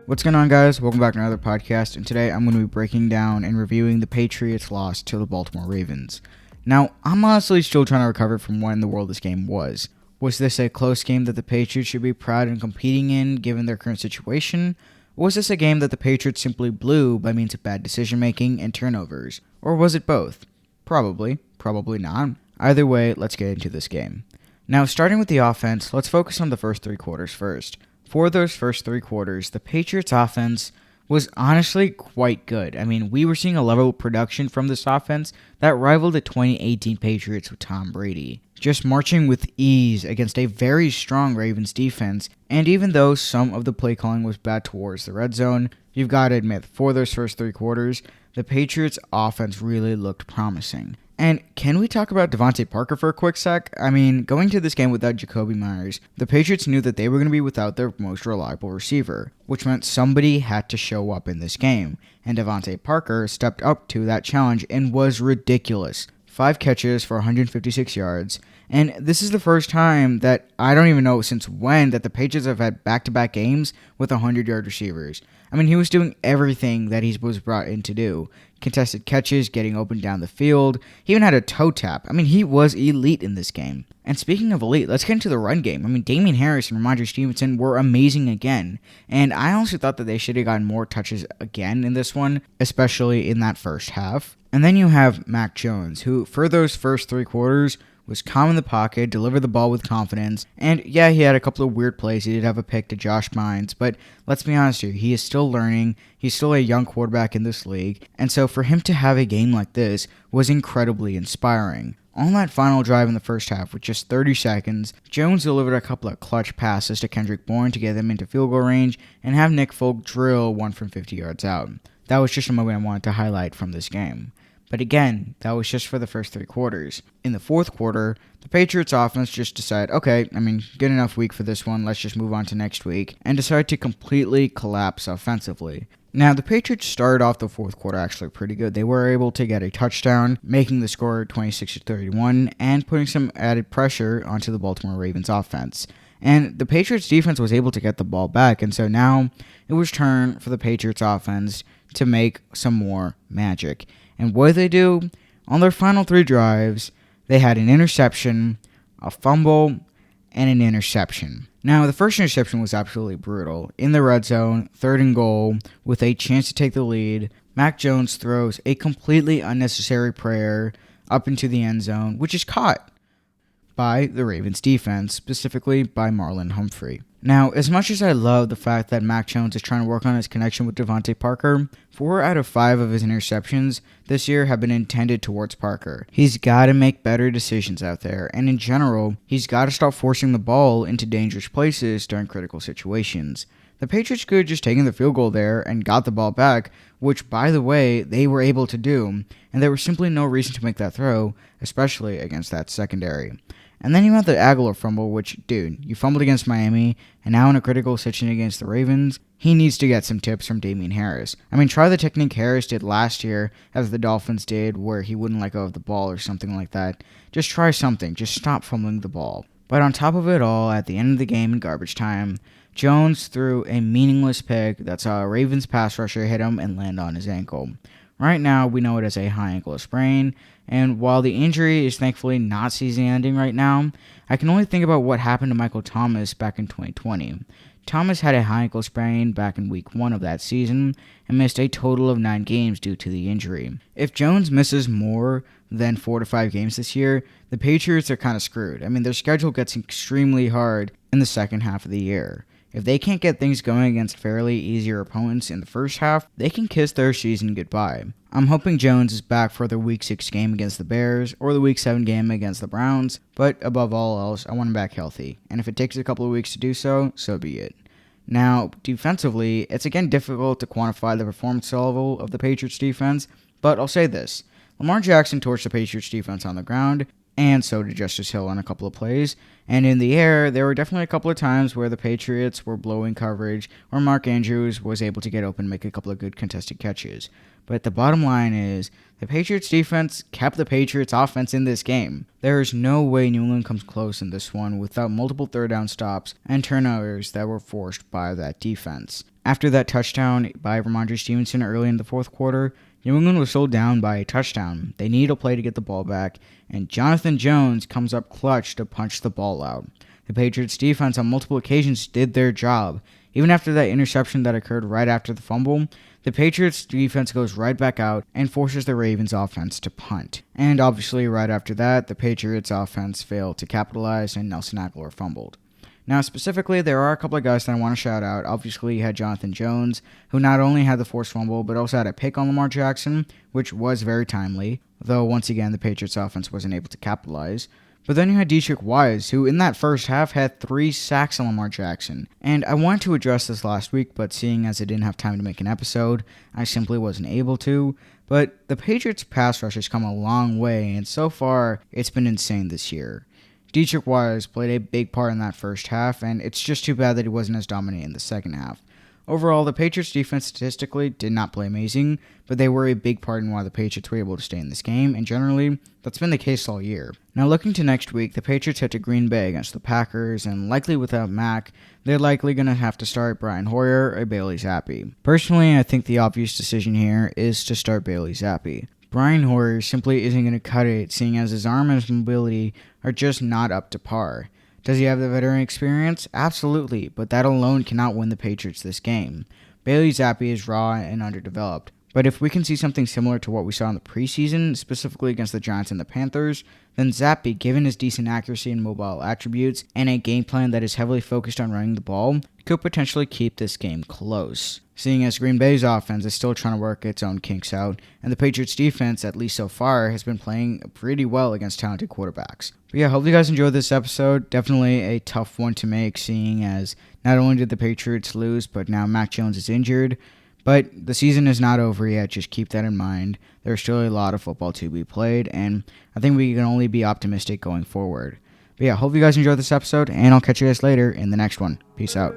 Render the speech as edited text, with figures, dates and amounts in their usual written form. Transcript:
What's going on, guys? Welcome back to another podcast, and today I'm going to be breaking down and reviewing the Patriots' loss to the Baltimore Ravens. Now, I'm honestly still trying to recover from when in the world this game was. Was this a close game that the Patriots should be proud and competing in, given their current situation? Or was this a game that the Patriots simply blew by means of bad decision-making and turnovers? Or was it both? Probably not. Either way, let's get into this game. Now, starting with the offense, let's focus on the first three quarters first. For those first three quarters, the Patriots' offense was honestly quite good. I mean, we were seeing a level of production from this offense that rivaled the 2018 Patriots with Tom Brady, just marching with ease against a very strong Ravens defense. And even though some of the play calling was bad towards the red zone, you've got to admit, for those first three quarters, the Patriots' offense really looked promising. And can we talk about Devontae Parker for a quick sec? I mean, going to this game without Jacoby Myers, the Patriots knew that they were going to be without their most reliable receiver, which meant somebody had to show up in this game. And Devontae Parker stepped up to that challenge and was ridiculous. 5 catches for 156 yards. And this is the first time that I don't even know since when that the Patriots have had back-to-back games with 100-yard receivers. I mean, he was doing everything that he was brought in to do. Contested catches, getting open down the field. He even had a toe tap. I mean, he was elite in this game. And speaking of elite, let's get into the run game. I mean, Damien Harris and Ramondre Stevenson were amazing again. And I honestly thought that they should have gotten more touches again in this one, especially in that first half. And then you have Mac Jones, who, for those first three quarters, was calm in the pocket, delivered the ball with confidence, and yeah, he had a couple of weird plays. He did have a pick to Josh Bynes, but let's be honest here, he is still learning. He's still a young quarterback in this league, and so for him to have a game like this was incredibly inspiring. On that final drive in the first half, with just 30 seconds, Jones delivered a couple of clutch passes to Kendrick Bourne to get them into field goal range and have Nick Folk drill one from 50 yards out. That was just a moment I wanted to highlight from this game. But again, that was just for the first three quarters. In the fourth quarter, the Patriots offense just decided, okay, good enough week for this one, let's just move on to next week, and decided to completely collapse offensively. Now, the Patriots started off the fourth quarter actually pretty good. They were able to get a touchdown, making the score 26-31, and putting some added pressure onto the Baltimore Ravens offense. And the Patriots defense was able to get the ball back, and so now it was turn for the Patriots offense to make some more magic. And what did they do? On their final 3 drives, they had an interception, a fumble, and an interception. Now, the first interception was absolutely brutal. In the red zone, 3rd and goal, with a chance to take the lead, Mac Jones throws a completely unnecessary prayer up into the end zone, which is caught by the Ravens defense, specifically by Marlon Humphrey. Now, as much as I love the fact that Mac Jones is trying to work on his connection with Devontae Parker, 4 out of 5 of his interceptions this year have been intended towards Parker. He's got to make better decisions out there, and in general, he's got to stop forcing the ball into dangerous places during critical situations. The Patriots could have just taken the field goal there and got the ball back, which, by the way, they were able to do, and there was simply no reason to make that throw, especially against that secondary. And then you have the Aguilar fumble, which, dude, you fumbled against Miami, and now in a critical situation against the Ravens, he needs to get some tips from Damien Harris. Try the technique Harris did last year, as the Dolphins did, where he wouldn't let go of the ball or something like that. Just try something. Just stop fumbling the ball. But on top of it all, at the end of the game in garbage time, Jones threw a meaningless pick that saw a Ravens pass rusher hit him and land on his ankle. Right now, we know it as a high ankle sprain, and while the injury is thankfully not season-ending right now, I can only think about what happened to Michael Thomas back in 2020. Thomas had a high ankle sprain back in week 1 of that season and missed a total of 9 games due to the injury. If Jones misses more than 4 to 5 games this year, the Patriots are kind of screwed. Their schedule gets extremely hard in the second half of the year. If they can't get things going against fairly easier opponents in the first half, they can kiss their season goodbye. I'm hoping Jones is back for the Week 6 game against the Bears or the Week 7 game against the Browns, but above all else, I want him back healthy. And if it takes a couple of weeks to do so, so be it. Now, defensively, it's again difficult to quantify the performance level of the Patriots defense, but I'll say this. Lamar Jackson torched the Patriots defense on the ground, and so did Justice Hill on a couple of plays. And in the air, there were definitely a couple of times where the Patriots were blowing coverage, or Mark Andrews was able to get open and make a couple of good contested catches. But the bottom line is, the Patriots defense kept the Patriots offense in this game. There is no way New England comes close in this one without multiple third down stops and turnovers that were forced by that defense. After that touchdown by Ramondre Stevenson early in the fourth quarter, New England was still down by a touchdown. They need a play to get the ball back, and Jonathan Jones comes up clutch to punch the ball out. The Patriots defense on multiple occasions did their job. Even after that interception that occurred right after the fumble, the Patriots defense goes right back out and forces the Ravens offense to punt. And obviously right after that, the Patriots offense failed to capitalize and Nelson Aguilar fumbled. Now, specifically, there are a couple of guys that I want to shout out. Obviously, you had Jonathan Jones, who not only had the forced fumble, but also had a pick on Lamar Jackson, which was very timely, though once again, the Patriots offense wasn't able to capitalize. But then you had Deatrich Wise, who in that first half had 3 sacks on Lamar Jackson. And I wanted to address this last week, but seeing as I didn't have time to make an episode, I simply wasn't able to. But the Patriots pass rush has come a long way, and so far, it's been insane this year. Deatrich Wise played a big part in that first half, and it's just too bad that he wasn't as dominant in the second half. Overall, the Patriots defense statistically did not play amazing, but they were a big part in why the Patriots were able to stay in this game, and generally, that's been the case all year. Now looking to next week, the Patriots head to Green Bay against the Packers, and likely without Mac, they're likely going to have to start Brian Hoyer or Bailey Zappi. Personally, I think the obvious decision here is to start Bailey Zappi. Brian Hoyer simply isn't going to cut it, seeing as his arm and his mobility are just not up to par. Does he have the veteran experience? Absolutely, but that alone cannot win the Patriots this game. Bailey Zappi is raw and underdeveloped, but if we can see something similar to what we saw in the preseason, specifically against the Giants and the Panthers, then Zappi, given his decent accuracy and mobile attributes, and a game plan that is heavily focused on running the ball, could potentially keep this game close. Seeing as Green Bay's offense is still trying to work its own kinks out, and the Patriots defense, at least so far, has been playing pretty well against talented quarterbacks. But yeah, hope you guys enjoyed this episode. Definitely a tough one to make, seeing as not only did the Patriots lose, but now Mac Jones is injured. But the season is not over yet, just keep that in mind. There's still a lot of football to be played, and I think we can only be optimistic going forward. But yeah, hope you guys enjoyed this episode, and I'll catch you guys later in the next one. Peace out.